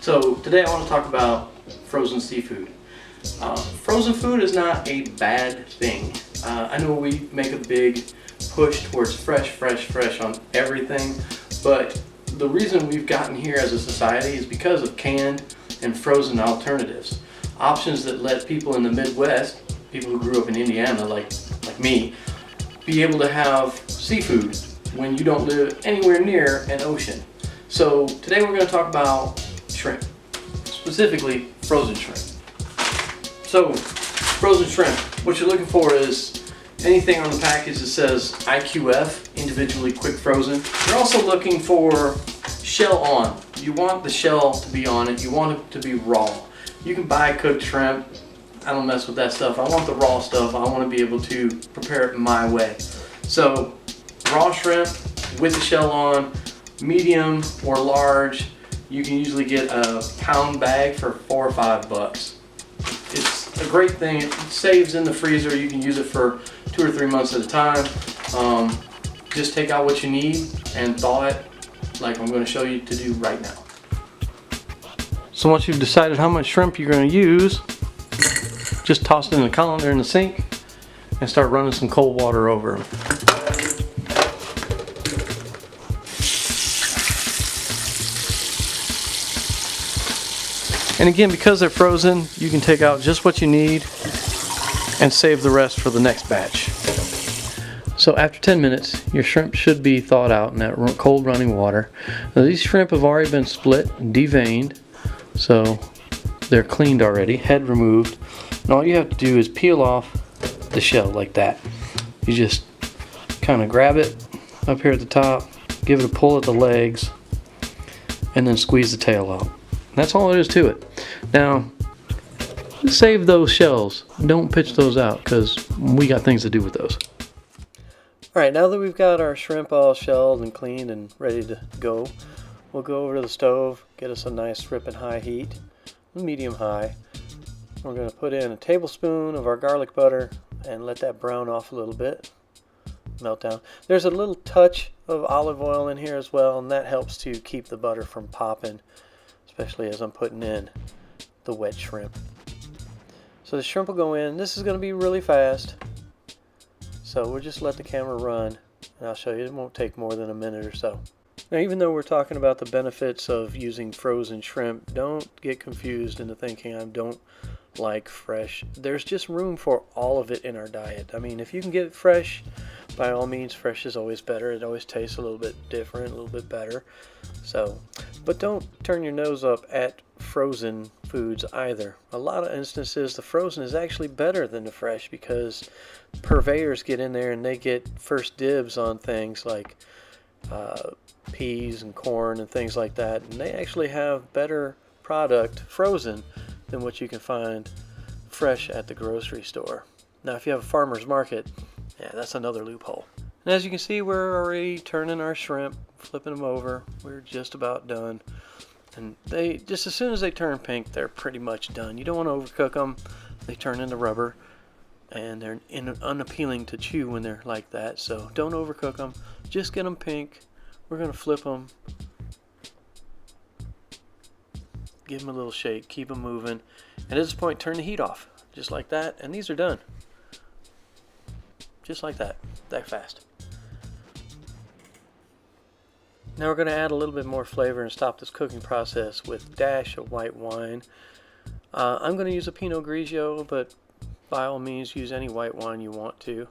So today I want to talk about frozen seafood. Frozen food is not a bad thing. I know we make a big push towards fresh on everything, but the reason we've gotten here as a society is because of canned and frozen alternatives. Options that let people in the Midwest, people who grew up in Indiana like me, be able to have seafood when you don't live anywhere near an ocean. So today we're going to talk about shrimp, specifically frozen shrimp. So frozen shrimp, what you're looking for is anything on the package that says IQF, individually quick frozen. You're also looking for shell on. You want the shell to be on it, you want it to be raw. You can buy cooked shrimp. I don't mess with that stuff. I want the raw stuff. I want to be able to prepare it my way. So raw shrimp with the shell on, medium or large. You can usually get a pound bag for $4 or $5. It's a great thing. It saves in the freezer. You can use it for 2 or 3 months at a time. Just take out what you need and thaw it like I'm going to show you to do right now. So once you've decided how much shrimp you're going to use, just toss it in the colander in the sink and start running some cold water over them. And again, because they're frozen, you can take out just what you need and save the rest for the next batch. So after 10 minutes, your shrimp should be thawed out in that cold running water. Now these shrimp have already been split and deveined, so they're cleaned already, head removed. And all you have to do is peel off the shell like that. You just kind of grab it up here at the top, give it a pull at the legs, and then squeeze the tail out. That's all there is to it. Now, save those shells. Don't pitch those out because we got things to do with those. Alright, now that we've got our shrimp all shelled and cleaned and ready to go, we'll go over to the stove, get us a nice ripping high heat, medium high. We're going to put in a tablespoon of our garlic butter and let that brown off a little bit, melt down. There's a little touch of olive oil in here as well, and that helps to keep the butter from popping, especially as I'm putting in the wet shrimp. So the shrimp will go in. This is going to be really fast, so we'll just let the camera run and I'll show you. It won't take more than a minute or so. Now, even though we're talking about the benefits of using frozen shrimp, don't get confused into thinking I don't like fresh. There's just room for all of it in our diet. I mean, if you can get it fresh, by all means, fresh is always better. It always tastes a little bit different, a little bit better. So, but don't turn your nose up at frozen foods either. A lot of instances, the frozen is actually better than the fresh because purveyors get in there and they get first dibs on things like peas and corn and things like that, and they actually have better product frozen than what you can find fresh at the grocery store. Now, if you have a farmer's market, yeah, that's another loophole. And as you can see, we're already turning our shrimp, flipping them over. We're just about done. And they, just as soon as they turn pink, they're pretty much done. You don't want to overcook them. They turn into rubber, and they're unappealing to chew when they're like that. So don't overcook them. Just get them pink. We're going to flip them. Give them a little shake. Keep them moving. And at this point, turn the heat off. Just like that. And these are done. Just like that. That fast. Now we're going to add a little bit more flavor and stop this cooking process with a dash of white wine. I'm going to use a Pinot Grigio, but by all means use any white wine you want to.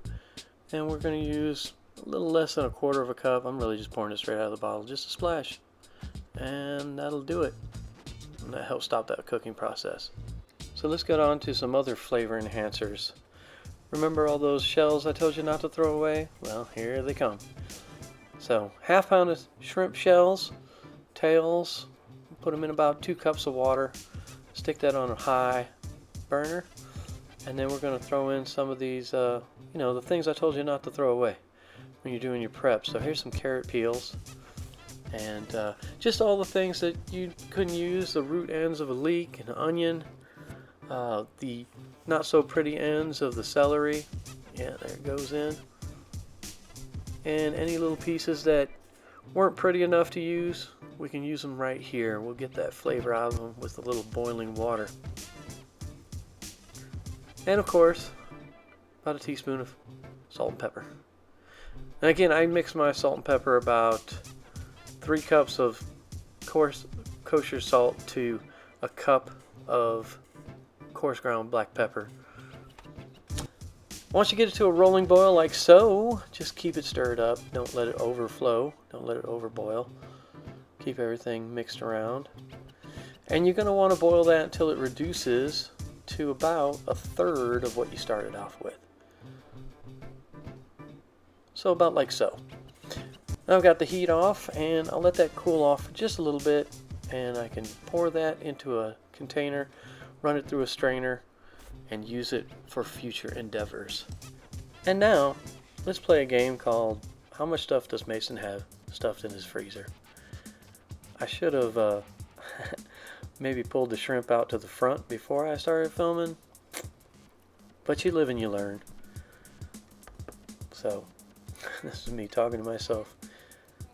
And we're going to use a little less than 1/4 cup. I'm really just pouring it straight out of the bottle, just a splash. And that'll do it. And that helps stop that cooking process. So let's get on to some other flavor enhancers. Remember all those shells I told you not to throw away? Well, here they come. So, 1/2 pound of shrimp shells, tails, put them in about 2 cups of water, stick that on a high burner, and then we're going to throw in some of these, the things I told you not to throw away when you're doing your prep. So here's some carrot peels, and just all the things that you couldn't use, the root ends of a leek, an onion, the not so pretty ends of the celery, yeah, there it goes in, and any little pieces that weren't pretty enough to use, we can use them right here. We'll get that flavor out of them with a little boiling water. And of course, about a teaspoon of salt and pepper. And again, I mix my salt and pepper about 3 cups of kosher salt to a cup of coarse ground black pepper. Once you get it to a rolling boil like so, just keep it stirred up. Don't let it overflow. Don't let it overboil. Keep everything mixed around. And you're going to want to boil that until it reduces to about 1/3 of what you started off with. So about like so. Now I've got the heat off, and I'll let that cool off for just a little bit, and I can pour that into a container, run it through a strainer, and use it for future endeavors. And now, let's play a game called How Much Stuff Does Mason Have Stuffed in His Freezer? I should have maybe pulled the shrimp out to the front before I started filming, but you live and you learn. So, this is me talking to myself.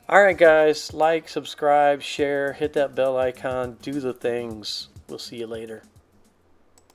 Alright guys, like, subscribe, share, hit that bell icon, do the things. We'll see you later.